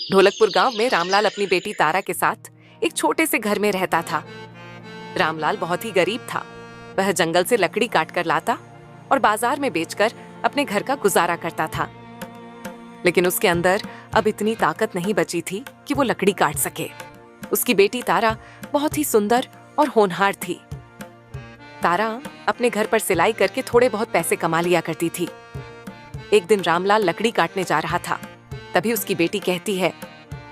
ढोलकपुर गांव में रामलाल अपनी बेटी तारा के साथ एक छोटे से घर में रहता था। रामलाल बहुत ही गरीब था। वह जंगल से लकड़ी काट कर लाता और बाजार में बेचकर अपने घर का गुजारा करता था। लेकिन उसके अंदर अब इतनी ताकत नहीं बची थी कि वो लकड़ी काट सके। उसकी बेटी तारा बहुत ही सुंदर और होनहार थी। तारा अपने घर पर सिलाई करके थोड़े बहुत पैसे कमा लिया करती थी। एक दिन रामलाल लकड़ी काटने जा रहा था, तभी उसकी बेटी कहती है,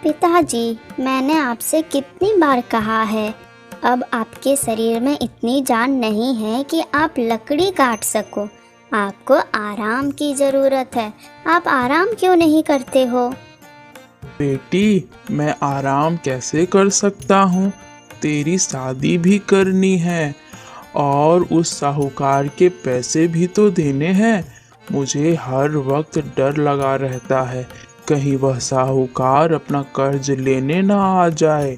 पिताजी, मैंने आपसे कितनी बार कहा है, अब आपके शरीर में इतनी जान नहीं है कि आप लकड़ी काट सको। आपको आराम की ज़रूरत है। आप आराम क्यों नहीं करते हो? बेटी, मैं आराम कैसे कर सकता हूँ? तेरी शादी भी करनी है और उस साहूकार के पैसे भी तो देने हैं। मुझे हर वक्त डर लगा रहता है, कहीं वह साहूकार अपना कर्ज लेने ना आ जाए।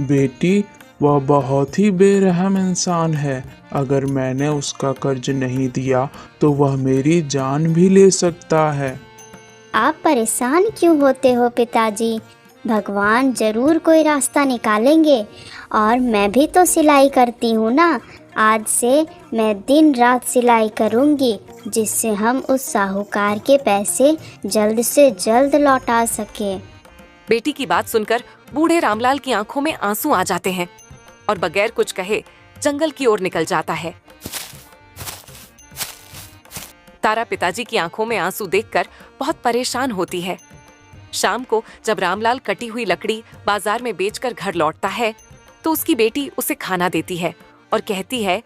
बेटी, वह बहुत ही बेरहम इंसान है। अगर मैंने उसका कर्ज नहीं दिया तो वह मेरी जान भी ले सकता है। आप परेशान क्यों होते हो पिताजी? भगवान जरूर कोई रास्ता निकालेंगे। और मैं भी तो सिलाई करती हूँ ना। आज से मैं दिन रात सिलाई करूँगी, जिससे हम उस साहूकार के पैसे जल्द से जल्द लौटा सके। बेटी की बात सुनकर बूढ़े रामलाल की आंखों में आंसू आ जाते हैं और बगैर कुछ कहे जंगल की ओर निकल जाता है। तारा पिताजी की आंखों में आंसू देखकर बहुत परेशान होती है। शाम को जब रामलाल कटी हुई लकड़ी बाजार में बेचकर घर लौटता है, तो उसकी बेटी उसे खाना देती है और कहती है,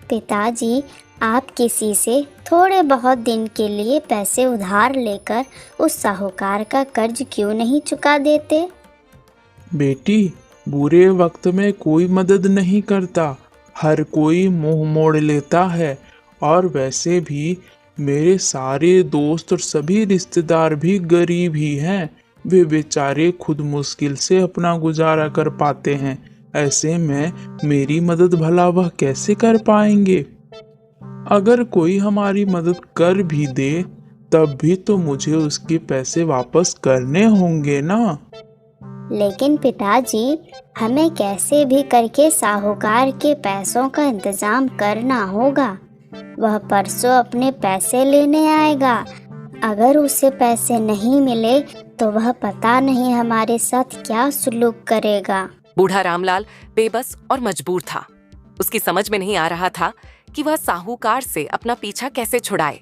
पिताजी, आप किसी से थोड़े बहुत दिन के लिए पैसे उधार लेकर उस साहूकार का कर्ज क्यों नहीं चुका देते? बेटी, बुरे वक्त में कोई मदद नहीं करता, हर कोई मुंह मोड़ लेता है। और वैसे भी मेरे सारे दोस्त और सभी रिश्तेदार भी गरीब ही हैं। वे बेचारे खुद मुश्किल से अपना गुजारा कर पाते हैं। ऐसे में मेरी मदद भला वह कैसे कर पाएंगे? अगर कोई हमारी मदद कर भी दे, तब भी तो मुझे उसके पैसे वापस करने होंगे ना। लेकिन पिताजी, हमें कैसे भी करके साहूकार के पैसों का इंतजाम करना होगा। वह परसों अपने पैसे लेने आएगा। अगर उसे पैसे नहीं मिले तो वह पता नहीं हमारे साथ क्या सुलूक करेगा। बूढ़ा रामलाल बेबस और मजबूर था। उसकी समझ में नहीं आ रहा था कि वह साहूकार से अपना पीछा कैसे छुड़ाए।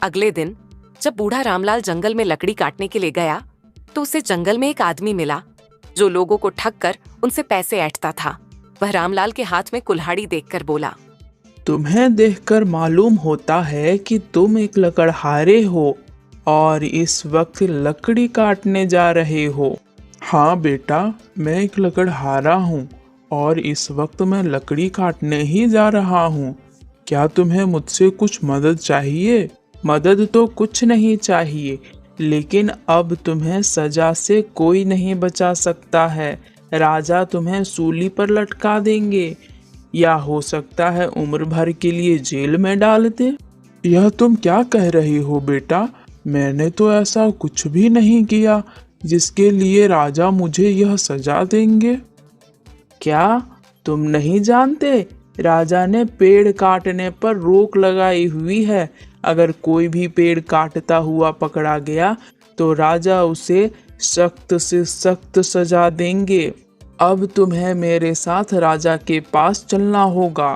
अगले दिन जब बूढ़ा रामलाल जंगल में लकड़ी काटने के लिए गया, तो उसे जंगल में एक आदमी मिला जो लोगों को ठग कर उनसे पैसे ऐंठता था। वह रामलाल के हाथ में कुल्हाड़ी देखकर बोला, तुम्हें देखकर मालूम होता है कि तुम एक लकड़हारे हो और इस वक्त लकड़ी काटने जा रहे हो। हाँ बेटा, मैं एक लकड़हारा हूँ और इस वक्त मैं लकड़ी काटने ही जा रहा हूँ। क्या तुम्हें मुझसे कुछ मदद चाहिए? मदद तो कुछ नहीं चाहिए, लेकिन अब तुम्हें सजा से कोई नहीं बचा सकता है। राजा तुम्हें सूली पर लटका देंगे या हो सकता है उम्र भर के लिए जेल में डाल दे। यह तुम क्या कह रही हो बेटा? मैंने तो ऐसा कुछ भी नहीं किया जिसके लिए राजा मुझे यह सजा देंगे। क्या तुम नहीं जानते? राजा ने पेड़ काटने पर रोक लगाई हुई है। अगर कोई भी पेड़ काटता हुआ पकड़ा गया तो राजा उसे सख्त से सख्त सजा देंगे। अब तुम्हें मेरे साथ राजा के पास चलना होगा।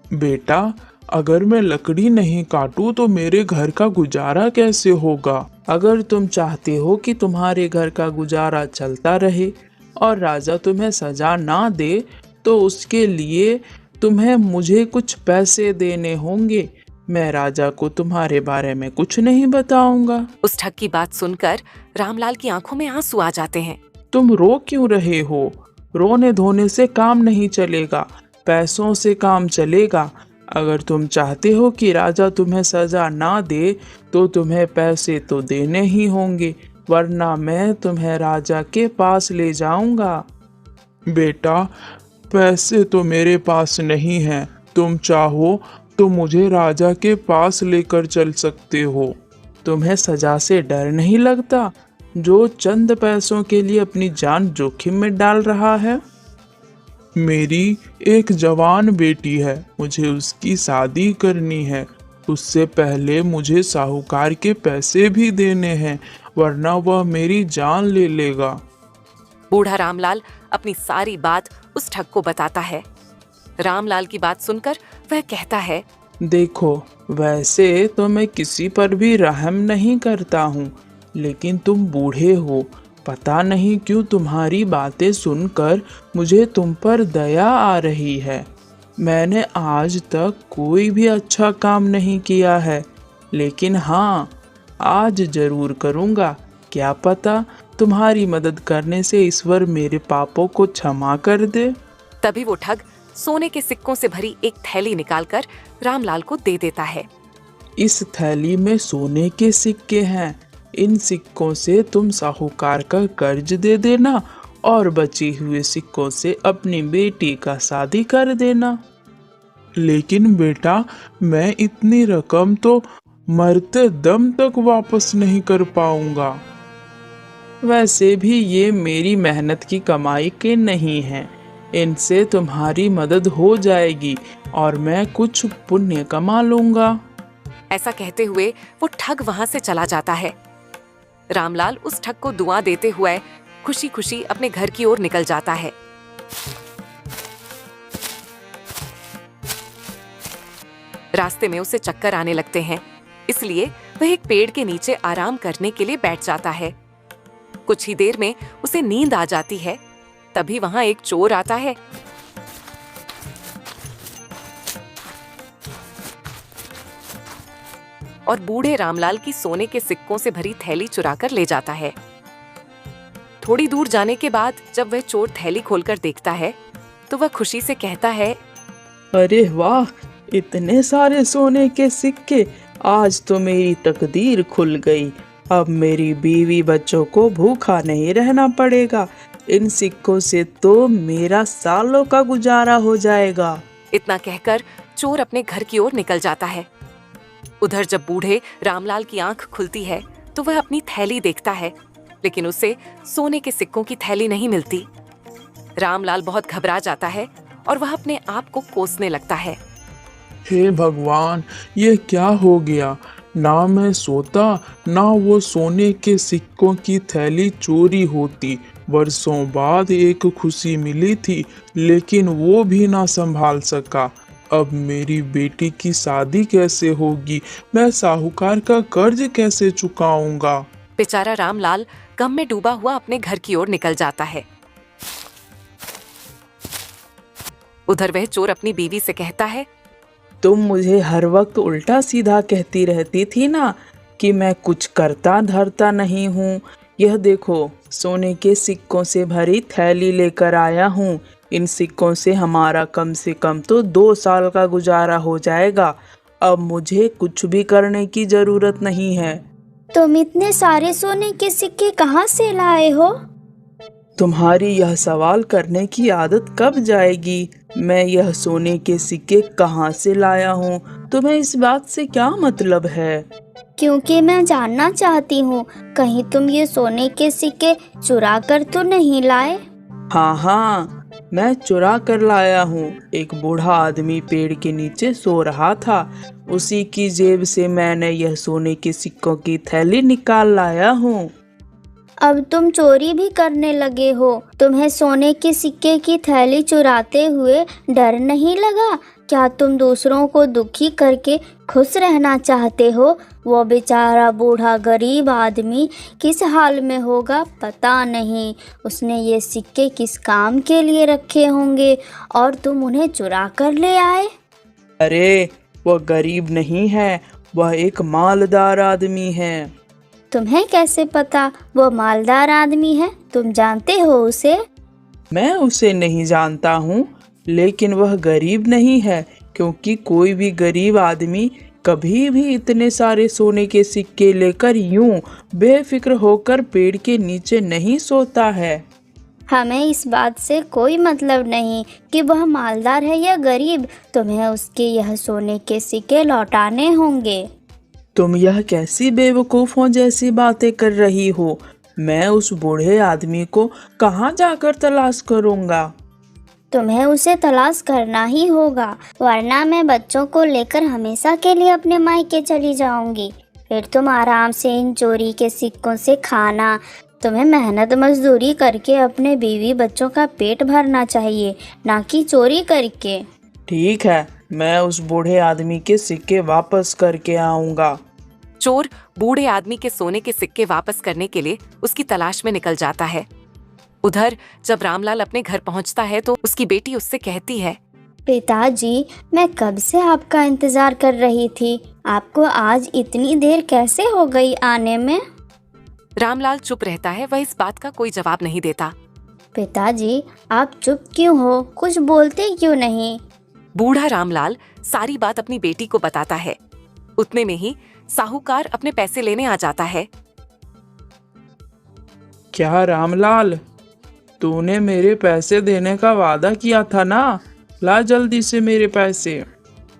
बेटा, अगर मैं लकड़ी नहीं काटूं तो मेरे घर का गुजारा कैसे होगा? अगर तुम चाहते हो कि तुम्हारे घर का गुजारा चलता रहे और राजा तुम्हें सजा ना दे, तो उसके लिए तुम्हें मुझे कुछ पैसे देने होंगे। मैं राजा को तुम्हारे बारे में कुछ नहीं बताऊंगा। उस ठग की बात सुनकर रामलाल की आंखों में आंसू आ जाते हैं। तुम रो क्यों रहे हो? रोने धोने से काम नहीं चलेगा, पैसों से काम चलेगा। अगर तुम चाहते हो कि राजा तुम्हें सजा ना दे, तो तुम्हें पैसे तो देने ही होंगे, वरना मैं तुम्हें राजा के पास ले जाऊंगा। बेटा, पैसे तो मेरे पास नहीं हैं। तुम चाहो तो मुझे राजा के पास लेकर चल सकते हो। तुम्हें सजा से डर नहीं लगता, जो चंद पैसों के लिए अपनी जान जोखिम में डाल रहा है? मेरी एक जवान बेटी है, मुझे उसकी शादी करनी है। उससे पहले मुझे साहूकार के पैसे भी देने हैं, वरना वह मेरी जान ले लेगा। बूढ़ा रामलाल अपनी सारी बात उस ठग को बताता है। रामलाल की बात सुनकर वह कहता है, देखो, वैसे तो मैं किसी पर भी रहम नहीं करता हूँ, लेकिन तुम बूढ़े हो, पता नहीं क्यों तुम्हारी बातें सुनकर मुझे तुम पर दया आ रही है। मैंने आज तक कोई भी अच्छा काम नहीं किया है, लेकिन हाँ, आज जरूर करूँगा। क्या पता तुम्हारी मदद करने से ईश्वर मेरे पापों को क्षमा कर दे। तभी वो ठग सोने के सिक्कों से भरी एक थैली निकालकर रामलाल को दे देता है। इस थैली में सोने के सिक्के हैं, इन सिक्कों से तुम साहूकार का कर्ज दे देना और बची हुए सिक्कों से अपनी बेटी का शादी कर देना। लेकिन बेटा, मैं इतनी रकम तो मरते दम तक वापस नहीं कर पाऊंगा। वैसे भी ये मेरी मेहनत की कमाई के नहीं हैं, इनसे तुम्हारी मदद हो जाएगी और मैं कुछ पुण्य कमा लूंगा। ऐसा कहते हुए वो ठग वहां से चला जाता है। रामलाल उस ठग को दुआ देते हुए खुशी खुशी अपने घर की ओर निकल जाता है। रास्ते में उसे चक्कर आने लगते हैं, इसलिए वह एक पेड़ के नीचे आराम करने के लिए बैठ जाता है। कुछ ही देर में उसे नींद आ जाती है। तभी वहां एक चोर आता है। और बूढ़े रामलाल की सोने के सिक्कों से भरी थैली चुरा कर ले जाता है। थोड़ी दूर जाने के बाद जब वह चोर थैली खोलकर देखता है तो वह खुशी से कहता है, अरे वाह, इतने सारे सोने के सिक्के, आज तो मेरी तकदीर खुल गई। अब मेरी बीवी बच्चों को भूखा नहीं रहना पड़ेगा। इन सिक्कों से तो मेरा सालों का गुजारा हो जाएगा। इतना कहकर चोर अपने घर की ओर निकल जाता है। उधर जब बूढ़े रामलाल की आंख खुलती है तो वह अपनी थैली देखता है, लेकिन उसे सोने के सिक्कों की थैली नहीं मिलती। रामलाल बहुत घबरा जाता है और वह अपने आप को कोसने लगता है। हे भगवान, ये क्या हो गया? ना मैं सोता, ना वो सोने के सिक्कों की थैली चोरी होती। वर्षों बाद एक खुशी मिली थी, लेकिन वो भी ना संभाल सका। अब मेरी बेटी की शादी कैसे होगी? मैं साहूकार का कर्ज कैसे चुकाऊंगा? बेचारा रामलाल गम में डूबा हुआ अपने घर की ओर निकल जाता है। उधर वह चोर अपनी बीवी से कहता है, तुम मुझे हर वक्त उल्टा सीधा कहती रहती थी ना कि मैं कुछ करता धरता नहीं हूँ। यह देखो, सोने के सिक्कों से भरी थैली लेकर आया हूँ। इन सिक्कों से हमारा कम से कम तो 2 साल का गुजारा हो जाएगा। अब मुझे कुछ भी करने की जरूरत नहीं है। तुम इतने सारे सोने के सिक्के कहाँ से लाए हो? तुम्हारी यह सवाल करने की आदत कब जाएगी? मैं यह सोने के सिक्के कहाँ से लाया हूँ, तुम्हें इस बात से क्या मतलब है? क्योंकि मैं जानना चाहती हूँ, कहीं तुम ये सोने के सिक्के चुरा कर तो नहीं लाए? हाँ, मैं चुरा कर लाया हूँ। एक बूढ़ा आदमी पेड़ के नीचे सो रहा था, उसी की जेब से मैंने यह सोने के सिक्कों की थैली निकाल लाया हूँ। अब तुम चोरी भी करने लगे हो। तुम्हें सोने के सिक्के की थैली चुराते हुए डर नहीं लगा? क्या तुम दूसरों को दुखी करके खुश रहना चाहते हो? वो बेचारा बूढ़ा गरीब आदमी किस हाल में होगा पता नहीं। उसने ये सिक्के किस काम के लिए रखे होंगे और तुम उन्हें चुरा कर ले आए? अरे, वह गरीब नहीं है, वह एक मालदार आदमी है। तुम्हें कैसे पता वो मालदार आदमी है? तुम जानते हो उसे? मैं उसे नहीं जानता हूँ, लेकिन वह गरीब नहीं है, क्योंकि कोई भी गरीब आदमी कभी भी इतने सारे सोने के सिक्के लेकर यूं बेफिक्र होकर पेड़ के नीचे नहीं सोता है। हमें इस बात से कोई मतलब नहीं कि वह मालदार है या गरीब। तुम्हें उसके यह सोने के सिक्के लौटाने होंगे। तुम यह कैसी बेवकूफ़ों जैसी बातें कर रही हो? मैं उस बूढ़े आदमी को कहाँ जाकर तलाश करूँगा? तुम्हें उसे तलाश करना ही होगा, वरना मैं बच्चों को लेकर हमेशा के लिए अपने मायके चली जाऊंगी। फिर तुम आराम से इन चोरी के सिक्कों से खाना। तुम्हें मेहनत मजदूरी करके अपने बीवी बच्चों का पेट भरना चाहिए, ना कि चोरी करके। ठीक है, मैं उस बूढ़े आदमी के सिक्के वापस करके आऊँगा। चोर बूढ़े आदमी के सोने के सिक्के वापस करने के लिए उसकी तलाश में निकल जाता है। उधर जब रामलाल अपने घर पहुंचता है तो उसकी बेटी उससे कहती है, पिताजी, मैं कब से आपका इंतजार कर रही थी। आपको आज इतनी देर कैसे हो गई आने में? रामलाल चुप रहता है, वह इस बात का कोई जवाब नहीं देता। पिताजी, आप चुप क्यों हो? कुछ बोलते क्यों नहीं? बूढ़ा रामलाल सारी बात अपनी बेटी को बताता है। उतने में ही साहूकार अपने पैसे लेने आ जाता है। क्या रामलाल, तूने मेरे पैसे देने का वादा किया था ना? ला जल्दी से मेरे पैसे।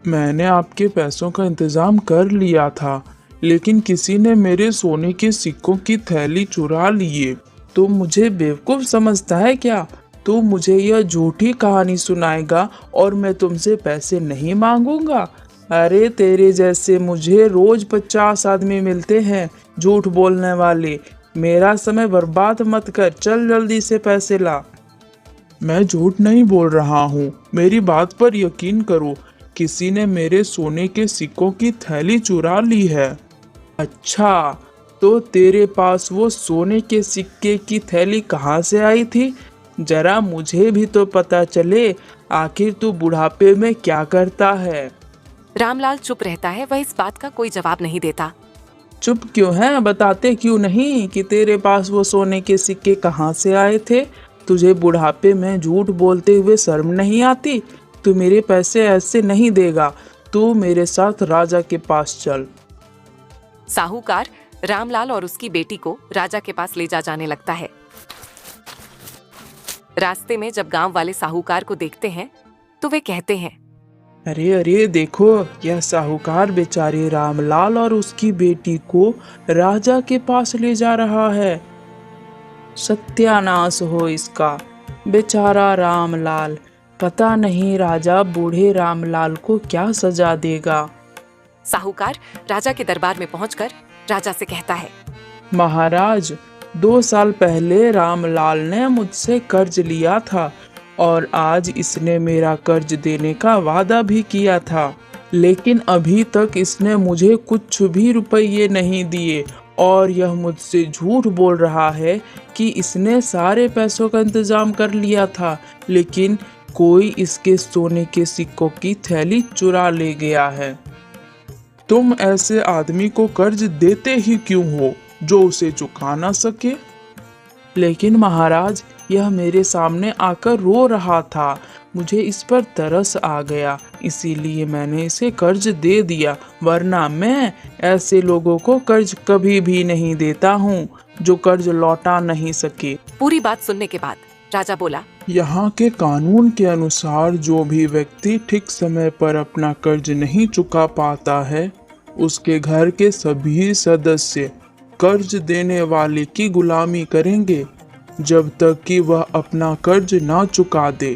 मैंने आपके पैसों का इंतजाम कर लिया था, लेकिन किसी ने मेरे सोने के सिक्कों की थैली चुरा लिए। तू मुझे बेवकूफ़ समझता है क्या? तू मुझे यह झूठी कहानी सुनाएगा और मैं तुमसे पैसे नहीं मांगूंगा? अरे तेरे जैसे मुझे रोज 50 आदमी मिलते हैं झूठ बोलने वाले। मेरा समय बर्बाद मत कर, चल जल्दी से पैसे ला। मैं झूठ नहीं बोल रहा हूँ, मेरी बात पर यकीन करो। किसी ने मेरे सोने के सिक्कों की थैली चुरा ली है। अच्छा, तो तेरे पास वो सोने के सिक्के की थैली कहाँ से आई थी? जरा मुझे भी तो पता चले, आखिर तू बुढ़ापे में क्या करता है? रामलाल चुप रहता है, वह इस बात का कोई जवाब नहीं देता। चुप क्यों है? बताते क्यों नहीं कि तेरे पास वो सोने के सिक्के कहाँ से आए थे? तुझे बुढ़ापे में झूठ बोलते हुए शर्म नहीं आती? तू मेरे पैसे ऐसे नहीं देगा। तू मेरे साथ राजा के पास चल। साहूकार रामलाल और उसकी बेटी को राजा के पास ले जाने लगता है। रास्ते में जब गांव वाले साहूकार को देखते हैं तो वे कहते हैं, अरे अरे देखो, यह साहूकार बेचारे रामलाल और उसकी बेटी को राजा के पास ले जा रहा है। सत्यानाश हो इसका, बेचारा रामलाल। पता नहीं राजा बूढ़े रामलाल को क्या सजा देगा। साहूकार राजा के दरबार में पहुंचकर राजा से कहता है, महाराज, 2 साल पहले रामलाल ने मुझसे कर्ज लिया था और आज इसने मेरा कर्ज देने का वादा भी किया था, लेकिन अभी तक इसने मुझे कुछ भी रुपये नहीं दिए और यह मुझसे झूठ बोल रहा है कि इसने सारे पैसों का इंतजाम कर लिया था, लेकिन कोई इसके सोने के सिक्कों की थैली चुरा ले गया है। तुम ऐसे आदमी को कर्ज देते ही क्यों हो जो उसे चुका ना सके? लेकिन महाराज, यह मेरे सामने आकर रो रहा था। मुझे इस पर तरस आ गया, इसीलिए मैंने इसे कर्ज दे दिया, वरना मैं ऐसे लोगों को कर्ज कभी भी नहीं देता हूँ जो कर्ज लौटा नहीं सके। पूरी बात सुनने के बाद राजा बोला, यहाँ के कानून के अनुसार जो भी व्यक्ति ठीक समय पर अपना कर्ज नहीं चुका पाता है, उसके घर के सभी सदस्य कर्ज देने वाले की गुलामी करेंगे जब तक कि वह अपना कर्ज ना चुका दे।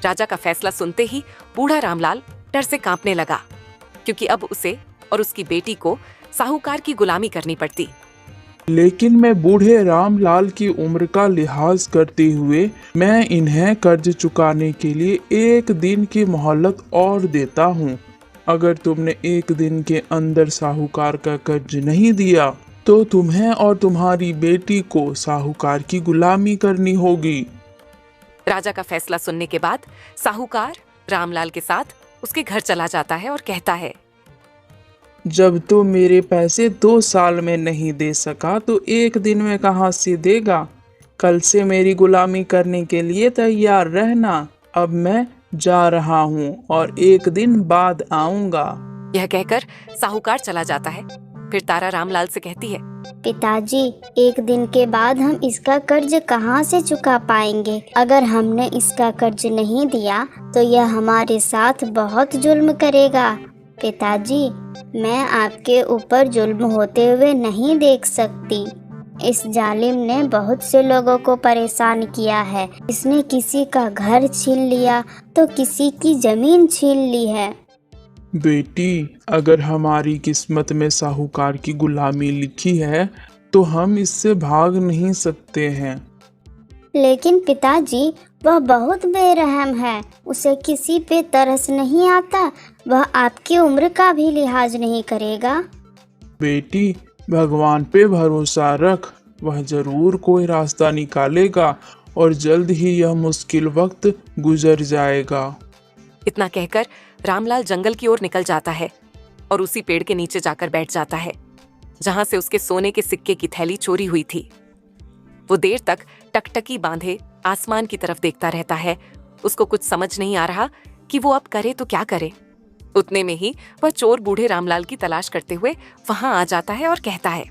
राजा का फैसला सुनते ही बूढ़ा रामलाल डर से कांपने लगा, क्योंकि अब उसे और उसकी बेटी को साहूकार की गुलामी करनी पड़ती। लेकिन मैं बूढ़े रामलाल की उम्र का लिहाज करते हुए मैं इन्हें कर्ज चुकाने के लिए 1 दिन की मोहलत और देता हूँ। अगर तुमने 1 दिन के अंदर साहूकार का कर्ज नहीं दिया तो तुम्हें और तुम्हारी बेटी को साहूकार की गुलामी करनी होगी। राजा का फैसला सुनने के बाद साहूकार रामलाल के साथ उसके घर चला जाता है और कहता है, जब तू मेरे पैसे 2 साल में नहीं दे सका तो 1 दिन में कहाँ से देगा? कल से मेरी गुलामी करने के लिए तैयार रहना। अब मैं जा रहा हूँ और 1 दिन बाद आऊँगा। यह कहकर साहूकार चला जाता है। फिर तारा रामलाल से कहती है, पिताजी, 1 दिन के बाद हम इसका कर्ज कहाँ से चुका पाएंगे? अगर हमने इसका कर्ज नहीं दिया तो यह हमारे साथ बहुत जुल्म करेगा। पिताजी, मैं आपके ऊपर जुल्म होते हुए नहीं देख सकती। इस जालिम ने बहुत से लोगों को परेशान किया है। इसने किसी का घर छीन लिया तो किसी की जमीन छीन ली है। बेटी, अगर हमारी किस्मत में साहूकार की गुलामी लिखी है तो हम इससे भाग नहीं सकते हैं। लेकिन पिताजी, वह बहुत बेरहम है। उसे किसी पे तरस नहीं आता। वह आपकी उम्र का भी लिहाज नहीं करेगा। बेटी, भगवान पे भरोसा रख, वह जरूर कोई रास्ता निकालेगा और जल्द ही यह मुश्किल वक्त गुजर जाएगा। इतना कहकर रामलाल जंगल की ओर निकल जाता है और उसी पेड़ के नीचे जाकर बैठ जाता है जहां से उसके सोने के सिक्के की थैली चोरी हुई थी। वो देर तक टकटकी बांधे आसमान की तरफ देखता रहता है। उसको कुछ समझ नहीं आ रहा कि वो अब करे तो क्या करे। उतने में ही वह चोर बूढ़े रामलाल की तलाश करते हुए वहां आ जाता है और कहता है,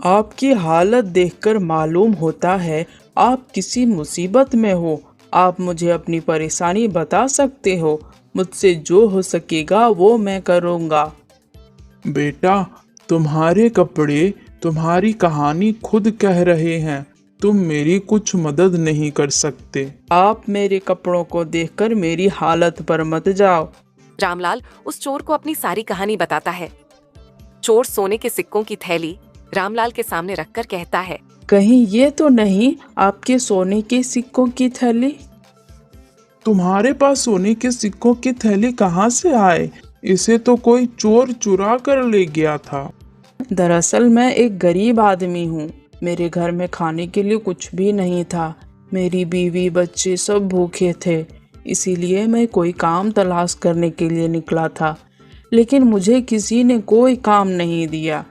आपकी हालत देखकर मालूम होता है आप किसी मुसीबत में हो। आप मुझे अपनी परेशानी बता सकते हो। मुझसे जो हो सकेगा वो मैं करूँगा। बेटा, तुम्हारे कपड़े तुम्हारी कहानी खुद कह रहे हैं। तुम मेरी कुछ मदद नहीं कर सकते। आप मेरे कपड़ों को देखकर मेरी हालत पर मत जाओ। रामलाल उस चोर को अपनी सारी कहानी बताता है। चोर सोने के सिक्कों की थैली रामलाल के सामने रखकर कहता है, कहीं ये तो नहीं आपके सोने के सिक्कों की थैली? तुम्हारे पास सोने के सिक्कों की थैली कहाँ से आए? इसे तो कोई चोर चुरा कर ले गया था। दरअसल मैं एक गरीब आदमी हूँ। मेरे घर में खाने के लिए कुछ भी नहीं था। मेरी बीवी बच्चे सब भूखे थे। इसीलिए मैं कोई काम तलाश करने के लिए निकला था, लेकिन मुझे किसी ने कोई काम नहीं दिया।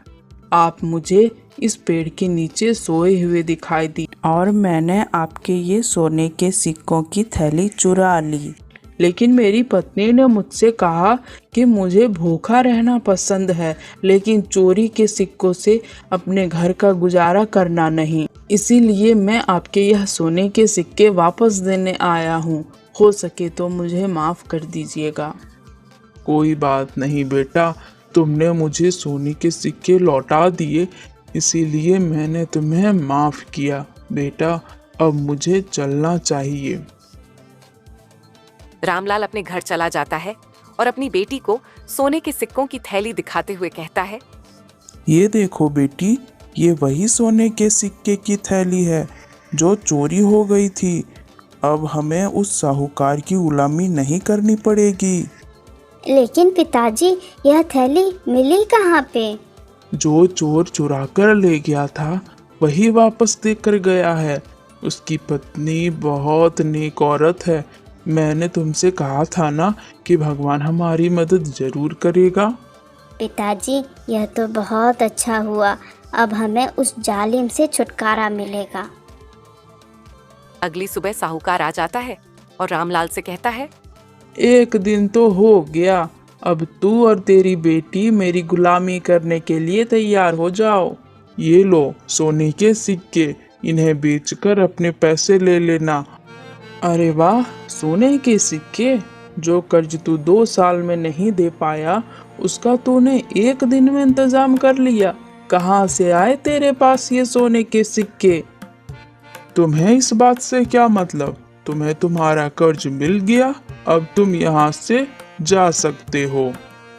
आप मुझे इस पेड़ के नीचे सोए हुए दिखाई दी और मैंने आपके ये सोने के सिक्कों की थैली चुरा ली। लेकिन मेरी पत्नी ने मुझसे कहा कि मुझे भूखा रहना पसंद है, लेकिन चोरी के सिक्कों से अपने घर का गुजारा करना नहीं। इसीलिए मैं आपके यह सोने के सिक्के वापस देने आया हूँ। हो सके तो मुझे माफ़ कर दीजिएगा। कोई बात नहीं बेटा, तुमने मुझे सोने के सिक्के लौटा दिए, इसीलिए मैंने तुम्हें माफ़ किया। बेटा, अब मुझे चलना चाहिए। रामलाल अपने घर चला जाता है और अपनी बेटी को सोने के सिक्कों की थैली दिखाते हुए कहता है, ये देखो बेटी, ये वही सोने के सिक्के की थैली है जो चोरी हो गई थी। अब हमें उस साहूकार की गुलामी नहीं करनी पड़ेगी। लेकिन पिताजी, यह थैली मिली कहाँ पे? जो चोर चुरा कर ले गया था वही वापस देकर गया है। उसकी पत्नी बहुत नेक औरत है। मैंने तुमसे कहा था ना कि भगवान हमारी मदद जरूर करेगा। पिताजी, यह तो बहुत अच्छा हुआ। अब हमें उस जालिम से छुटकारा मिलेगा। अगली सुबह साहूकार आ जाता है और रामलाल से कहता है, एक दिन तो हो गया, अब तू और तेरी बेटी मेरी गुलामी करने के लिए तैयार हो जाओ। ये लो सोने के सिक्के, इन्हें बेचकर अपने पैसे ले लेना। अरे वाह, सोने के सिक्के! जो कर्ज तू 2 साल में नहीं दे पाया उसका तूने एक दिन में इंतजाम कर लिया। कहाँ से आए तेरे पास ये सोने के सिक्के? तुम्हें इस बात से क्या मतलब? तुम्हें तुम्हारा कर्ज मिल गया, अब तुम यहाँ से जा सकते हो।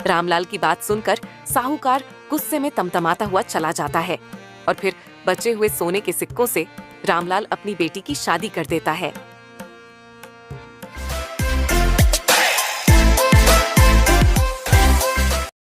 रामलाल की बात सुनकर साहूकार गुस्से में तमतमाता हुआ चला जाता है और फिर बचे हुए सोने के सिक्कों से रामलाल अपनी बेटी की शादी कर देता है।